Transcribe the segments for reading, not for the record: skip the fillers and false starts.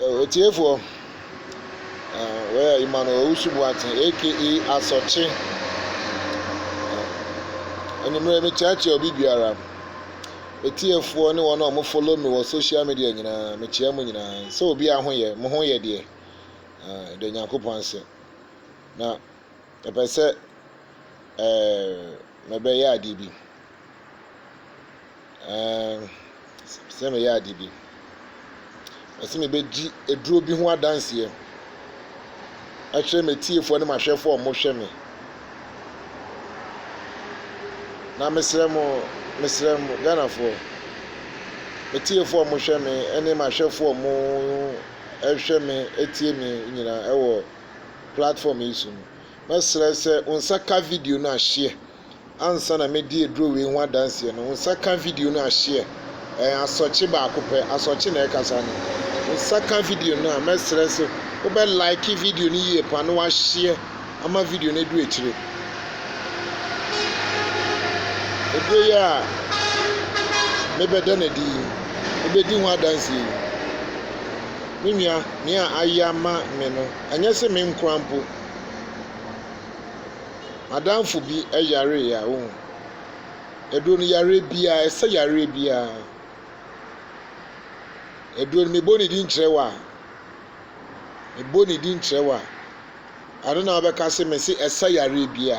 Otiefo where Emmanuel Usubuati aka Asoche enimere me church obi biara etiefo ne won o follow me on social media nyina me chia mu nyina so obi ahoye mo hoye de de Yakobon se na epese me be ya adibi se me ya adibi esi me be gi eduro bi ho adanse e akire me tiefo ne mahwefo o mo hwe me na mesremo Ghana for etiefo o mo hwe me ene mahwefo o mo ehwe me etie me nyina ewo platform isu mesre se unsaka video na share ansa na me di eduro we ho adanse no unsaka video na share Asoche ba akopɛ Asoche na ekasa no unsaka video na mesre se wo be like video ni yie pa no wa share ama video na du ekire ebe ya me be da na di ebe di ho adanse minua ne ayama me no anya se me nkrampo madamfo bi yare ya wo edo no yare bia ese yare bia edo me boni di nkyrewa ado na obeka se me se ese yare bia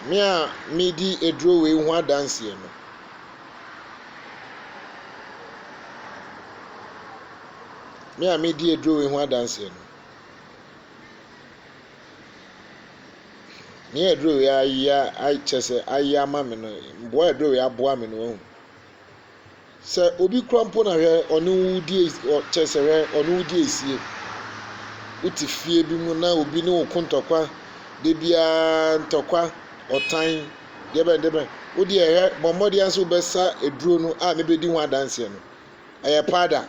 me a me di edro we hu adanse no me a me di edro we hu adanse no me edro we aya ai chese aya ma me no mbo edro we aboa me no se obi krampo na hwe onu wudi chese hwe onu wudi esie uti fie bi mu na obi ne okontokwa de bia ntokwa otan debe odi ehwe bomodi anso besa eduro no a me bedi ho adanse no eye pada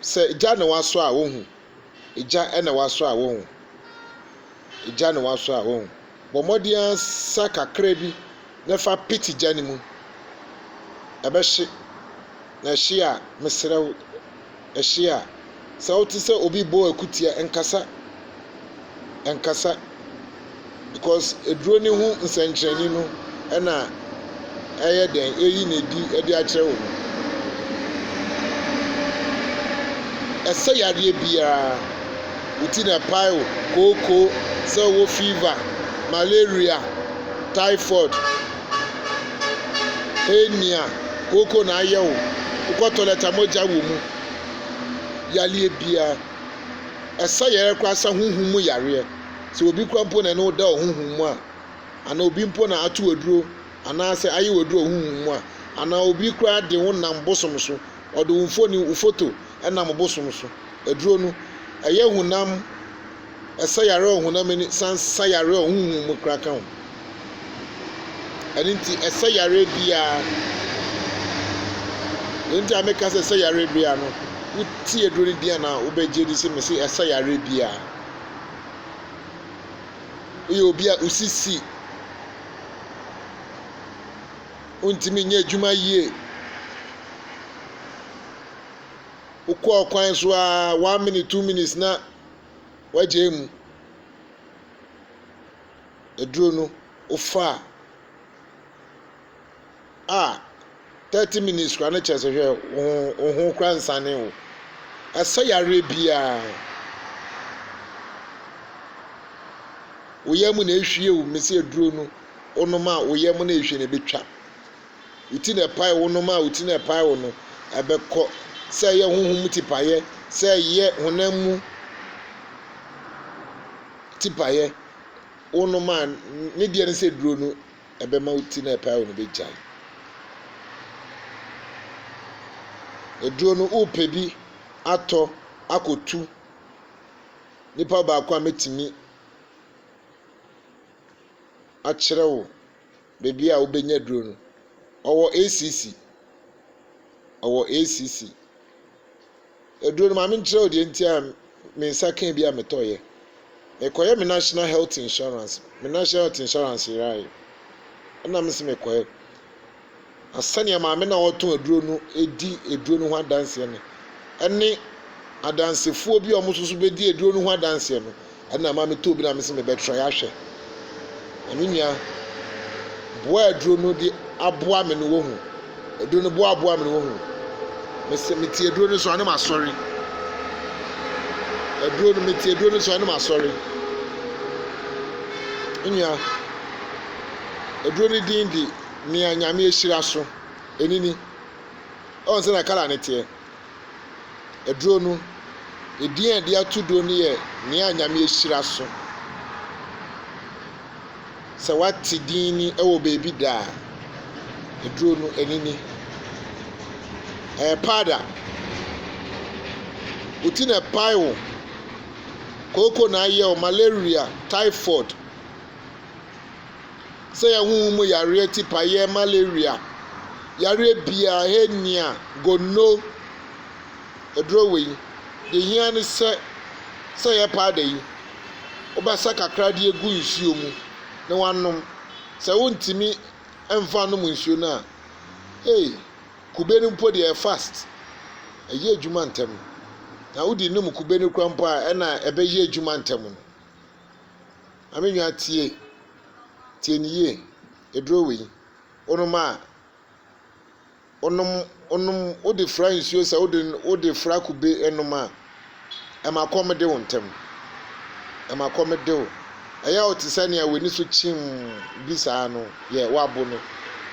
se ija ne waso a wo hu ija ene waso a wo hu ija ne waso a wo hu bomodi ansa kakra bi na fa piti jani mu ebehye na hye a mesrew ehye a se oti se obi bo akutia enkasa because eduro ni hu nsenkyereni no na eye den eyi na di edi a kire wo ese yare bia uti na pile koko se wo fever malaria typhoid hernia koko na ayewo uko toilet amoja wo mu yale bia ese yare kwa sa hunhun mu yare se obi krampo na no da hunhun mu a ana obi mpo na atu aduro ana se aye aduro hunhun mu a ana obi kra de wonam bosom so odo unfoni ufoto enam bosom so aduro no eye hunam ese yare hunam ni sansa yare hunhun mu kra kan aninti ese yare bia enti ameka se yare bia no uti aduro ni dia na obeje di se me se ese yare bia obi a usisi untimi nye adwuma yie ukọ kwan so a 1 minute 2 minutes na waje mu eduro no ofa 30 minutes kwa na chese hwe oho kra nsane wo asa yare bia oyemu na ehwie wo mesi eduro no onoma oyemu na ehwie na betwa uti na pai onoma uti na pai wo no ebekọ se ye honhum tipaye se ye honamu tipaye onoma ne die ne se eduro no ebema uti na pai wo no bejai eduro no opebi ato akotu nipa ba kwa metimi akyerɛw bebi a wobenya duro no owo ACC eduro no ma me nkyerɛw de ntia me nsaka bi a metoye ekoye me national health insurance rai na me se mekoye asane ma me na woto eduro no edi eduro no ho adanse ne ɛne adansefoɔ bi a ɔmo nso bɛdi aduro no ho adanseɛ no ɛna maame tɔ bi na mesi me bɛtry ahwɛ ɛno nua boa aduro no de aboa me no wɔ hu aduro no boa aboa me no wɔ hu meti aduro no so ane ma sɔre aduro no meti aduro no so ane ma sɔre nua aduro no din di nea nyame ahyira so enini ɔn sɛ na kala ne teɛ aduro no edin a de ato duro no yɛ nea nyame ahyira so sɛ wate din ni ɛwɔ beebi daa aduro no enini pada uti na paio koko na ayɛ o malaria typhoid sɛ yɛ hu mu yare tipa yɛ malaria yare bia henia gono aduro wei de hia ne sɛ yɛ pada yi obasa kakra de egu nsuo mu na wanom sɛ wontimi ɛmfa nom nsuo na kube no mpo de fast ɛyɛ adwuma ntɛm na wodi nom kube no kura mpo a ɛna ɛbɛyɛ adwuma ntɛm no amenwa tie niye eduro wei onom wodi fra nsuo sɛ wodi fra kube enom a ɛma kɔm de wo ntɛm ɛma kɔm de wo ɛyɛ o te sɛ nea w'ani so kyim bi saa no yɛ wabo no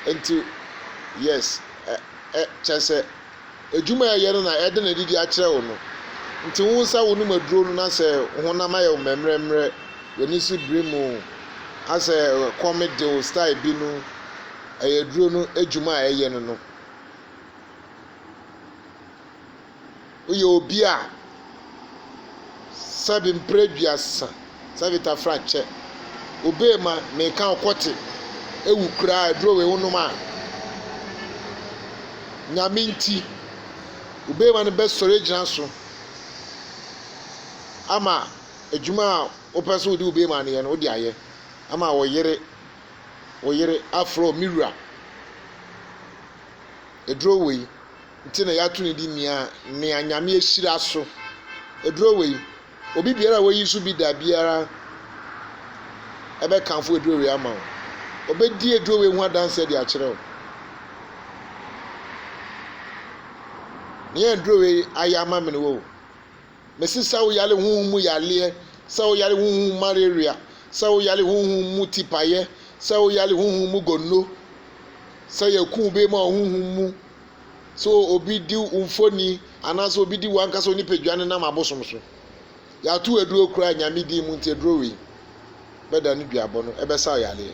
enti yes kyɛsɛ adwuma yɛ no na ɛde na didi akyerɛ wo no nti wo nsa wo num aduro no na sɛ honam ayɛ mmɛmrɛmrɛ w'ani so bere mu asɛ comedy o style bi no ɛyɛ aduro no adwuma a ɛyɛ no woyɛ obi a sɛbi mprɛduasa sɛbi tafrakyɛ obee ma meka ɔkɔte ewu kura aduro wei wonom a nyame nti obee ma no bɛsɔre gyina so ama adwuma a wopɛ so wode obee ma no yɛ no wode ayɛ ama wɔyere afro mirror aduro wei nti na yɛato ne di nea nyame ahyira so aduro wei obi biara a wɔyi so bi da biara ɛbɛkamfo aduro wei ama wo obɛdi aduro wei ho adanse de akyerɛ wo nea aduro wei ayɛ ama me no wo mesi sɛ wo yale honhom mu yaleɛ sɛ wo yale honhom malaria sɛ wo yale honhom mu tipayɛ sɛ wo yale honhom mu gono sɛ yɛku be ma honhom mu so obi di umfoni anaasɛ obi di wankasa onipadwane nam abosom so yɛato aduro kura nyame di mu nti aduro wei bɛda no duabɔ no ɛbɛsa yaleɛ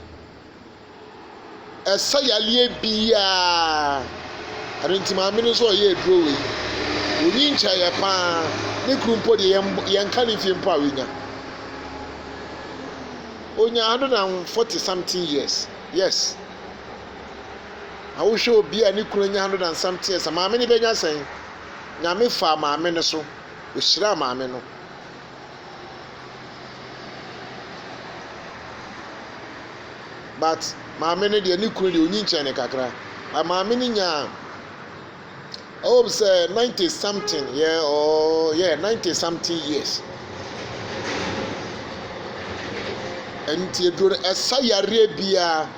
ɛsa yaleɛ biaa ɛno nti maame no nso ɔyɛ aduro wei oni nkyɛeɛ paa ne kuru mpo deɛ yɛnka ne fie mpo a wenya onya 140 something years yes awohwɛ obi a ne kuru nya 100 and something years maame ne bɛnya sɛn nyame fa maame no so ohyira maame no but maame no deɛ ne kuru deɛ onyi nkyɛn ne kakra maame no nya I hope say 90 something 90 something years enti eduro ɛsa yare bia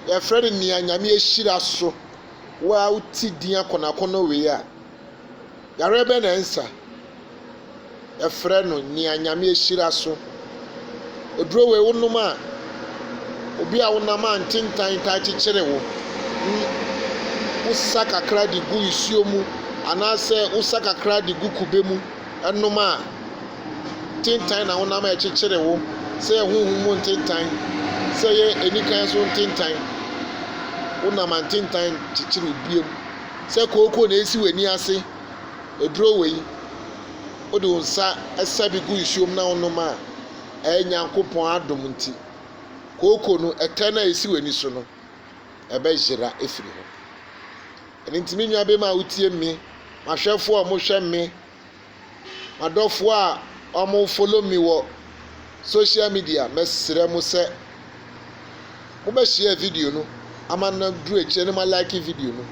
yɛfrɛ no nea nyame ahyira so wa uti din akɔnakɔnɔ wei a yare bɛ na nsa yɛfrɛ no nea nyame ahyira so eduro wei wonom a obi a wonam a ntentan ta kyekyere wo usa kakra di gu nsuo mu anaasɛ usa kakra di gu kube mu ɛnom a ntentan na wonam a kyekyere wo sɛ honhom mu ntentan sɛ yɛ enikan so ntentan wonam a ntentan kyekyere biem sɛ kooko na esi w'ani ase eduro wei wode wo nsa ɛsa bi gu nsuo mu na wonom a ɛyɛ Nyankopɔn adom nti kooko no ɛtɛ na esi w'ani so no ɛbɛhyira efiri hɔ ɛne ntimi nwa bɛma a wotie me mahwɛfoɔ a mohwɛ me madɔfoɔ a ɔmo follow me wɔ social media mɛsrɛ mo sɛ mobɛhyia video no ama na duru akyire no ma like video no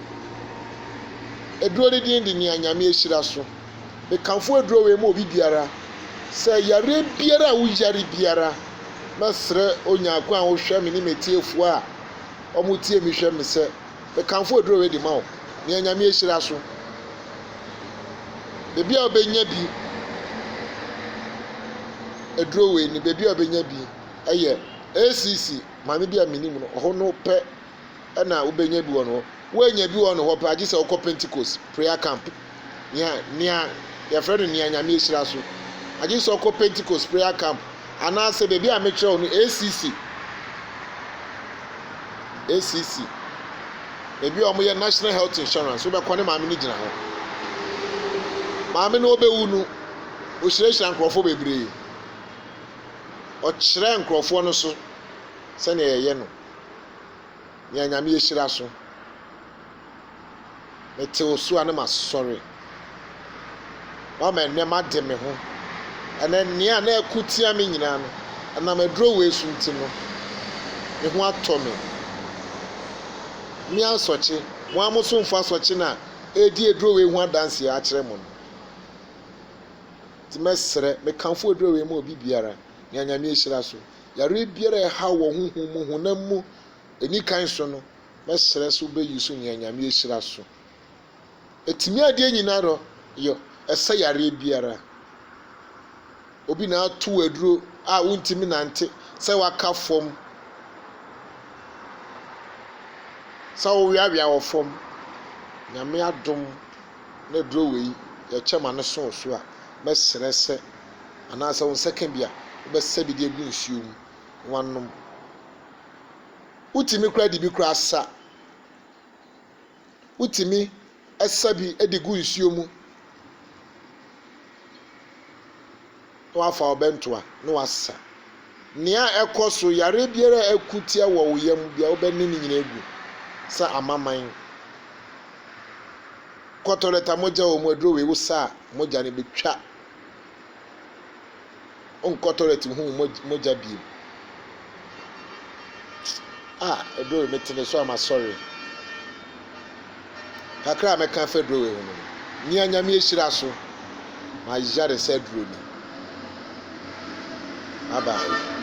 eduro ne din de nea nyame ahyira so me kanfo aduro we mo obi biara sɛ yare biara wo yare biara mesrɛ onyaako a wo hwɛ me ni metiefu a ɔmo tie mi hwɛ me sɛ me kanfo aduro we di ma wo ne anyame ehyira so bebi a obenya bi aduro we ni bebi a obenya bi ɛyɛ ACC maame bi a minim no ɔho no pɛ ɛna obenya bi wɔ no wo enya bi wɔ no hɔ pɛ agye sɛ ɔkɔ Pentecost prayer camp nia yɛfrɛ no nia nyame ehyira so agye sɛ ɔkɔ Pentecost prayer camp anaasɛ bebi a mekyerɛw no ACC bebi a ɔmo yɛ national health insurance wobɛkɔ ne maame no gyina hɔ maame no obewu no ohyirahyira nkurɔfoɔ bebree ɔkyerɛ nkurɔfoɔ no so sɛnea yɛyɛ no nea nyame ehyira so metew so a ne masɔre wama nnɛma de me ho ɛnɛ nea na ɛko tia me nyinaa no ɛnam aduro wei so nti no me ho atɔ me me asɔkye mo amoso mfa asɔkye na edi aduro wei ho adanse akyerɛ mo no ti mesrɛ me kanfo aduro wei mo obi biara nea nyame ehyira so yare biara ɛha wɔ honhom mu honam mu eni kan so no mesrɛ so be yusu nea nyame ehyira so etimi ade nyina ro yo ɛsɛ yare biara obi na atu aduro a wontimi nante sɛ waka fom sɛ wo wiawia wɔ fom nyame adom na aduro wei yɛkyɛ ma ne so so a mesrɛ sɛ anaasɛ wo second bia wobɛsɛ bi de egu nsuo mu wanom wotimi kura di bi kura asa wotimi ɛsɛ bi edi gu nsuo mu na wafa ɔbɛntoa na wasa nea ɛkɔ so yare biara akutia wɔ wo yam bia wobɛne ne nyina egu sɛ amaman kɔtɔlɛta mogya wɔ mu aduro wei wo sa mogya ne betwa onkɔtɔlɛta hu mogya bi aduro metene so ama sorry kakra meka fa aduro wei ho no nia nyame ehyira so ma yare sɛ aduro ni bye bye.